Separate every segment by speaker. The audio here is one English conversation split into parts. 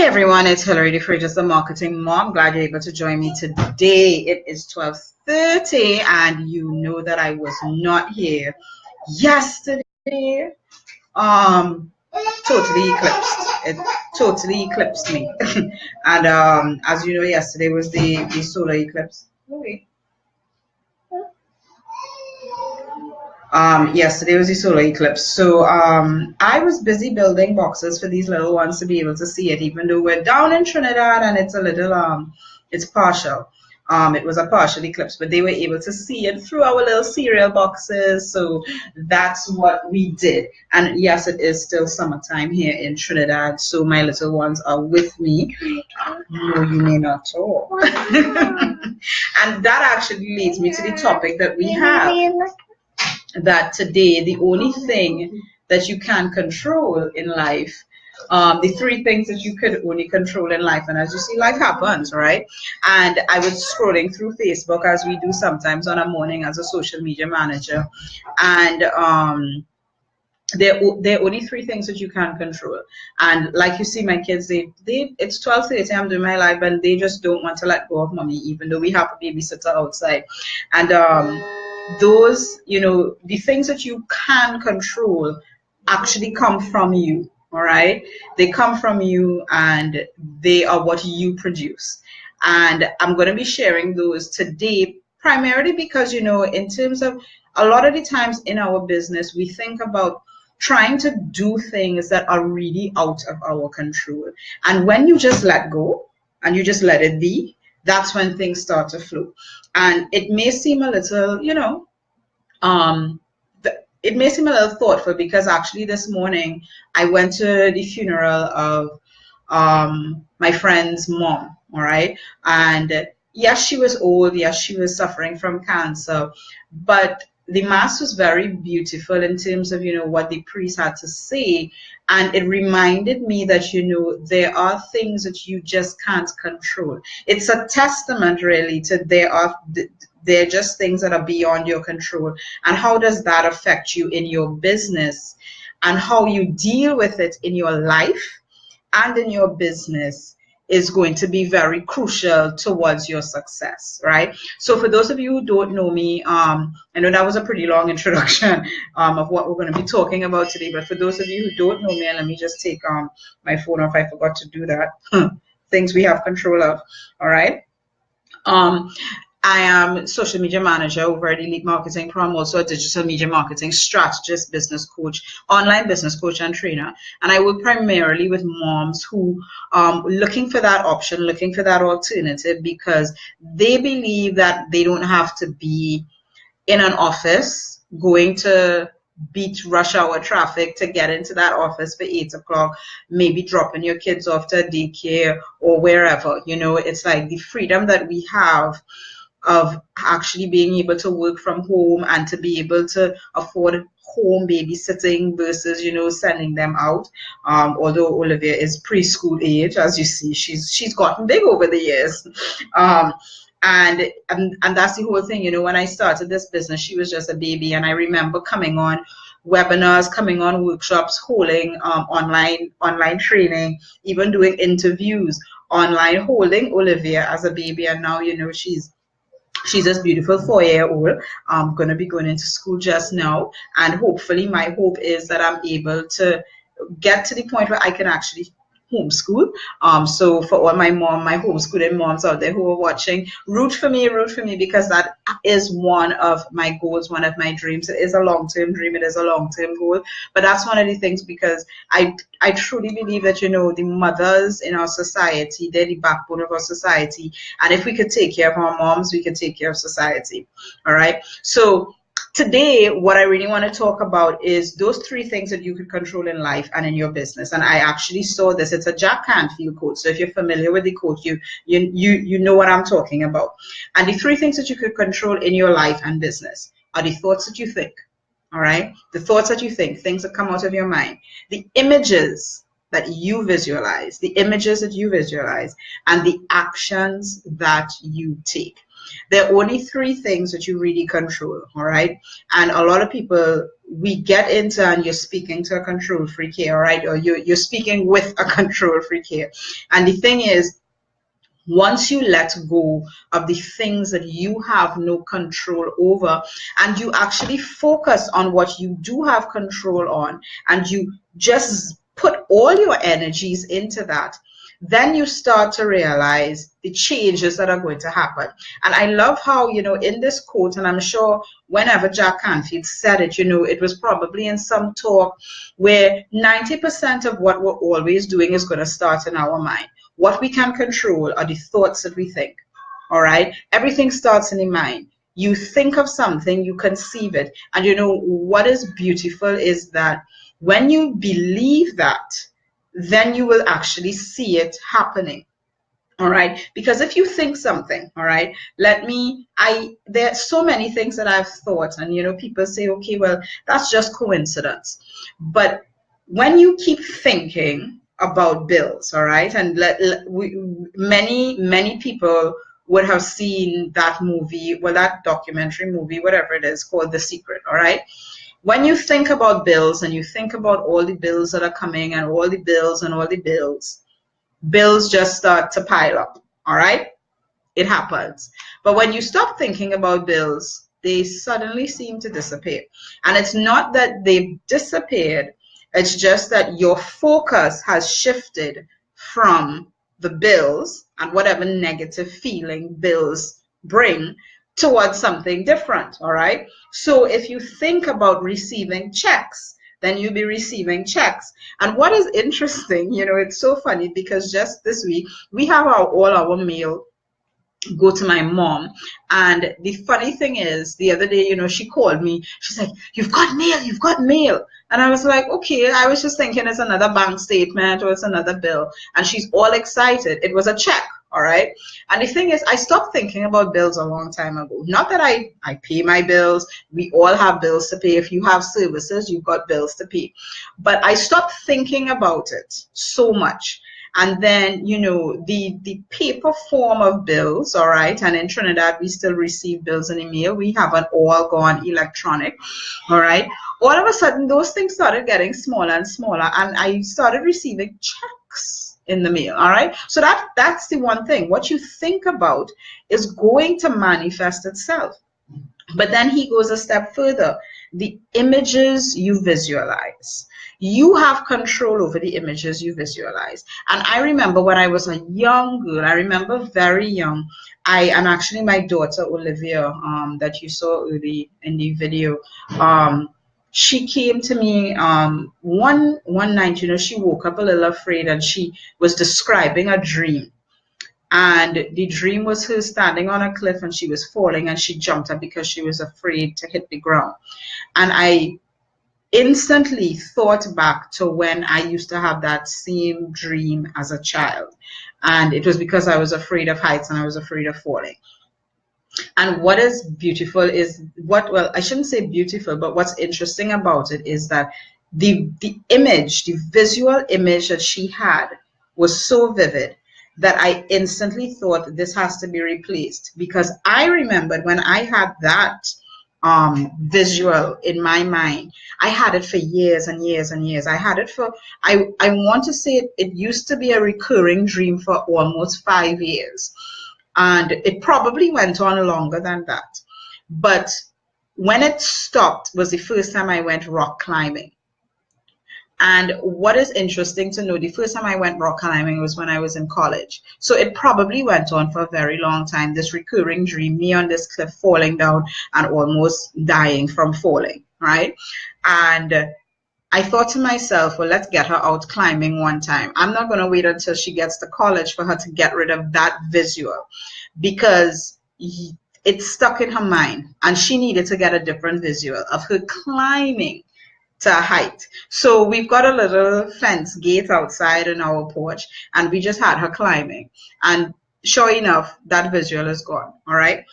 Speaker 1: Everyone, it's Hilary DeFreitas, the Marketing Mom. Glad you're able to join me today. It is 12:30 and you know that I was not here yesterday. Totally eclipsed. It totally eclipsed me. And as you know, yesterday was the solar eclipse. Yesterday was the solar eclipse. So I was busy building boxes for these little ones to be able to see it, even though we're down in Trinidad and it's a little it's partial. It was a partial eclipse, but they were able to see it through our little cereal boxes. So that's what we did. And yes, it is still summertime here in Trinidad. So my little ones are with me. No, you may not talk. And that actually leads me to the topic that we have. That today, the only thing that you can control in life, the three things that you could only control in life, and as you see, life happens, right? And I was scrolling through Facebook, as we do sometimes on a morning as a social media manager, and there are only three things that you can control. And like you see, my kids, it's 12:30, I'm doing my live, and they just don't want to let go of mommy, even though we have a babysitter outside. And those, the things that you can control actually come from you. All right, they come from you and they are what you produce. And I'm going to be sharing those today, primarily because, in terms of a lot of the times in our business, we think about trying to do things that are really out of our control. And when you just let go and you just let it be, that's when things start to flow. And it may seem a little, it may seem a little thoughtful, because actually this morning I went to the funeral of my friend's mom, all right? And yes, she was old, yes, she was suffering from cancer, but the mass was very beautiful in terms of, what the priest had to say. And it reminded me that, there are things that you just can't control. It's a testament really to they're just things that are beyond your control. And how does that affect you in your business, and how you deal with it in your life and in your business is going to be very crucial towards your success, right? So for those of you who don't know me, I know that was a pretty long introduction of what we're going to be talking about today, but for those of you who don't know me, and let me just take my phone off, I forgot to do that. Things we have control of, all right? I am social media manager over at Elite Marketing Pro. I'm also a digital media marketing strategist, business coach, online business coach and trainer. And I work primarily with moms who looking for that option, looking for that alternative, because they believe that they don't have to be in an office going to beat rush hour traffic to get into that office for 8 o'clock, maybe dropping your kids off to daycare or wherever. It's like the freedom that we have of actually being able to work from home and to be able to afford home babysitting versus, sending them out. Although Olivia is preschool age, as you see, she's gotten big over the years. And that's the whole thing. When I started this business, she was just a baby, and I remember coming on webinars, coming on workshops, holding online training, even doing interviews online, holding Olivia as a baby. And now, she's this beautiful 4-year-old. I'm going to be going into school just now. And hopefully, my hope is that I'm able to get to the point where I can actually homeschool. So for all my homeschooling moms out there who are watching, root for me, because that is one of my goals, one of my dreams. It is a long-term dream, it is a long-term goal, but that's one of the things, because I truly believe that, the mothers in our society, they're the backbone of our society. And if we could take care of our moms, we could take care of society. All right. So today, what I really want to talk about is those three things that you could control in life and in your business. And I actually saw this. It's a Jack Canfield quote. So if you're familiar with the quote, you know what I'm talking about. And the three things that you could control in your life and business are the thoughts that you think. All right? The thoughts that you think, things that come out of your mind, the images that you visualize, and the actions that you take. There are only three things that you really control, all right? And a lot of people, we get into, and you're speaking to a control freak here, all right? Or you're speaking with a control freak here. And the thing is, once you let go of the things that you have no control over, and you actually focus on what you do have control on, and you just put all your energies into that, then you start to realize the changes that are going to happen. And I love how, in this quote, and I'm sure whenever Jack Canfield said it, it was probably in some talk where 90% of what we're always doing is going to start in our mind. What we can control are the thoughts that we think, all right? Everything starts in the mind. You think of something, you conceive it. And what is beautiful is that when you believe that, then you will actually see it happening. All right, because if you think something, all right, there are so many things that I've thought, and people say, okay, well, that's just coincidence. But when you keep thinking about bills, all right, and many people would have seen that movie, well, that documentary movie, whatever it is, called The Secret, all right? When you think about bills and you think about all the bills that are coming and all the bills and all the bills just start to pile up, all right? It happens. But when you stop thinking about bills, they suddenly seem to disappear. And it's not that they've disappeared, it's just that your focus has shifted from the bills and whatever negative feeling bills bring towards something different, all right? So if you think about receiving checks, then you'll be receiving checks. And what is interesting, it's so funny because just this week, we have all our mail go to my mom. And the funny thing is, the other day, she called me. She's like, you've got mail, you've got mail. And I was like, okay, I was just thinking it's another bank statement or it's another bill. And she's all excited. It was a check. All right. And the thing is, I stopped thinking about bills a long time ago. Not that I pay my bills. We all have bills to pay. If you have services, you've got bills to pay. But I stopped thinking about it so much. And then, the paper form of bills, all right, and in Trinidad, we still receive bills in the mail. We haven't all gone electronic, all right. All of a sudden, those things started getting smaller and smaller, and I started receiving checks in the mail, all right. So that's the one thing. What you think about is going to manifest itself. But then he goes a step further. The images you visualize. You have control over the images you visualize. And I remember when I was a young girl, I remember very young, and actually my daughter Olivia, that you saw early in the video, she came to me one night, she woke up a little afraid and she was describing a dream. And the dream was her standing on a cliff and she was falling and she jumped up because she was afraid to hit the ground. And I instantly thought back to when I used to have that same dream as a child. And it was because I was afraid of heights and I was afraid of falling. And what is beautiful is well, I shouldn't say beautiful, but what's interesting about it is that the image, the visual image that she had was so vivid that I instantly thought this has to be replaced, because I remembered when I had that visual in my mind. I had it for years and years and years. I had it for, I want to say it used to be a recurring dream for almost 5 years. And it probably went on longer than that. But when it stopped was the first time I went rock climbing. And what is interesting to know, the first time I went rock climbing was when I was in college. So it probably went on for a very long time, this recurring dream, me on this cliff falling down and almost dying from falling, right? And I thought to myself, well, let's get her out climbing one time. I'm not going to wait until she gets to college for her to get rid of that visual, because it's stuck in her mind and she needed to get a different visual of her climbing to a height. So we've got a little fence gate outside in our porch and we just had her climbing, and sure enough, that visual is gone. All right.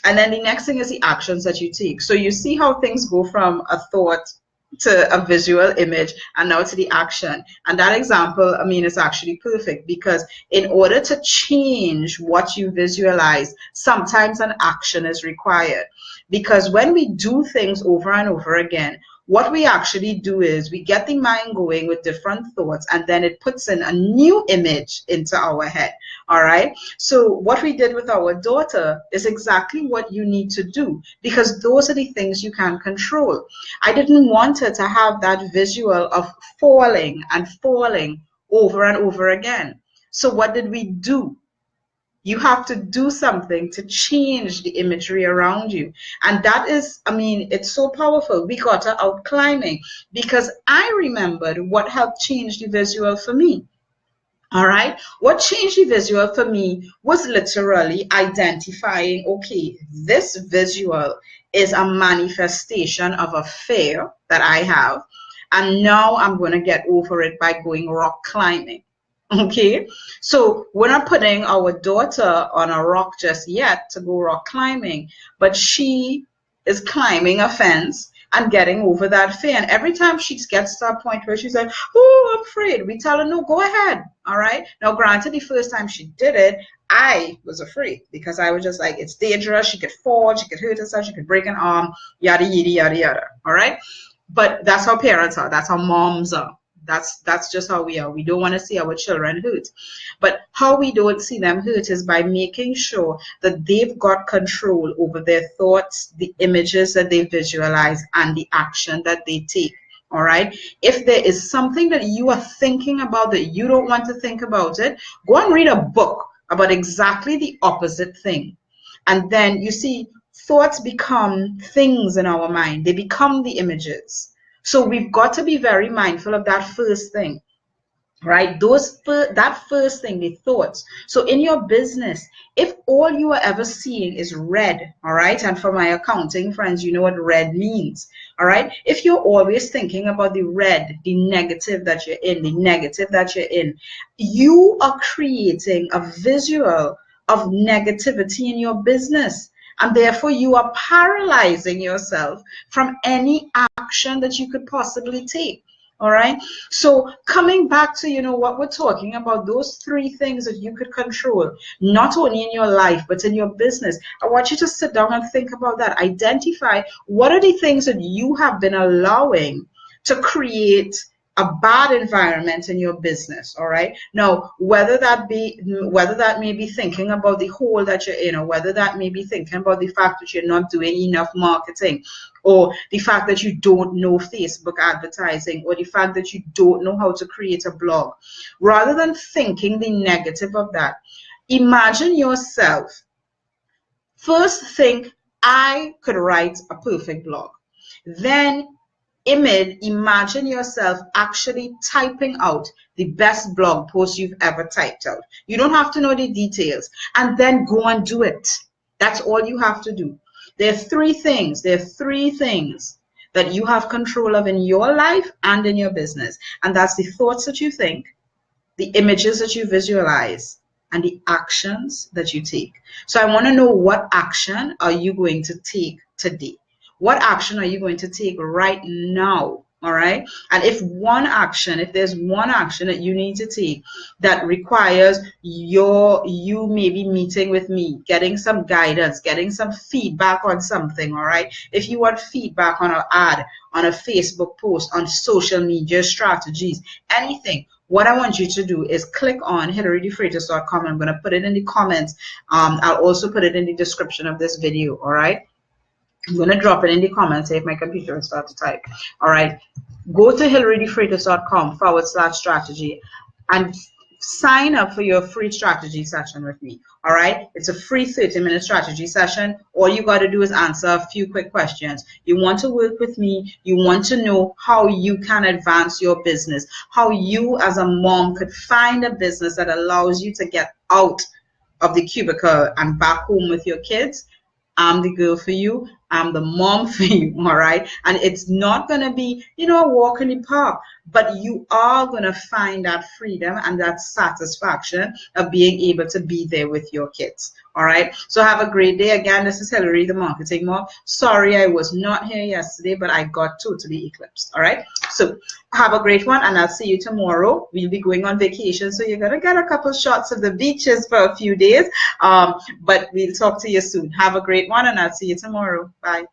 Speaker 1: And then the next thing is the actions that you take. So you see how things go from a thought, to a visual image and now to the action. And that example, I mean, is actually perfect because in order to change what you visualize, sometimes an action is required. Because when we do things over and over again, what we actually do is we get the mind going with different thoughts, and then it puts in a new image into our head. All right. So what we did with our daughter is exactly what you need to do, because those are the things you can control. I didn't want her to have that visual of falling and falling over and over again. So what did we do? You have to do something to change the imagery around you. And that is, I mean, it's so powerful. We got her out climbing because I remembered what helped change the visual for me. All right. What changed the visual for me was literally identifying, okay, this visual is a manifestation of a fear that I have. And now I'm going to get over it by going rock climbing. Okay, so we're not putting our daughter on a rock just yet to go rock climbing, but she is climbing a fence and getting over that fear. And every time she gets to a point where she's like, oh, I'm afraid, we tell her, no, go ahead. All right. Now, granted, the first time she did it, I was afraid because I was just like, it's dangerous. She could fall, she could hurt herself, she could break an arm, yada, yada, yada, yada. All right. But that's how parents are. That's how moms are. That's just how we are. We don't want to see our children hurt. But how we don't see them hurt is by making sure that they've got control over their thoughts, the images that they visualize, and the action that they take. All right. If there is something that you are thinking about that you don't want to think about it, go and read a book about exactly the opposite thing. And then you see, thoughts become things in our mind. They become the images. So we've got to be very mindful of that first thing, right? That first thing, the thoughts. So in your business, if all you are ever seeing is red, all right? And for my accounting friends, you know what red means, all right? If you're always thinking about the red, the negative that you're in, you are creating a visual of negativity in your business. And therefore, you are paralyzing yourself from any action that you could possibly take. All right. So coming back to, what we're talking about, those three things that you could control, not only in your life, but in your business. I want you to sit down and think about that. Identify what are the things that you have been allowing to create a bad environment in your business. All right. Now, whether that may be thinking about the hole that you're in, or whether that may be thinking about the fact that you're not doing enough marketing, or the fact that you don't know Facebook advertising, or the fact that you don't know how to create a blog. Rather than thinking the negative of that, imagine yourself. First think, I could write a perfect blog. Then imagine yourself actually typing out the best blog post you've ever typed out. You don't have to know the details, and then go and do it. That's all you have to do. There are three things that you have control of in your life and in your business. And that's the thoughts that you think, the images that you visualize, and the actions that you take. So I want to know, what action are you going to take today? What action are you going to take right now? All right. And if there's one action that you need to take that requires you maybe meeting with me, getting some guidance, getting some feedback on something. All right. If you want feedback on an ad, on a Facebook post, on social media strategies, anything, what I want you to do is click on HillaryDeFreitas.com. I'm going to put it in the comments. I'll also put it in the description of this video. All right. I'm going to drop it in the comments if my computer will start to type. All right. Go to HillaryDeFreitas.com/strategy and sign up for your free strategy session with me. All right. It's a free 30-minute strategy session. All you got to do is answer a few quick questions. You want to work with me. You want to know how you can advance your business, how you as a mom could find a business that allows you to get out of the cubicle and back home with your kids. I'm the girl for you. I'm the mom for you, all right? And it's not going to be, a walk in the park, but you are going to find that freedom and that satisfaction of being able to be there with your kids, All right. So have a great day. Again, this is Hillary, the marketing mom. Sorry I was not here yesterday, but I got totally eclipsed. All right. So have a great one, and I'll see you tomorrow. We'll be going on vacation, so you're gonna get a couple shots of the beaches for a few days. But we'll talk to you soon. Have a great one, and I'll see you tomorrow. Bye.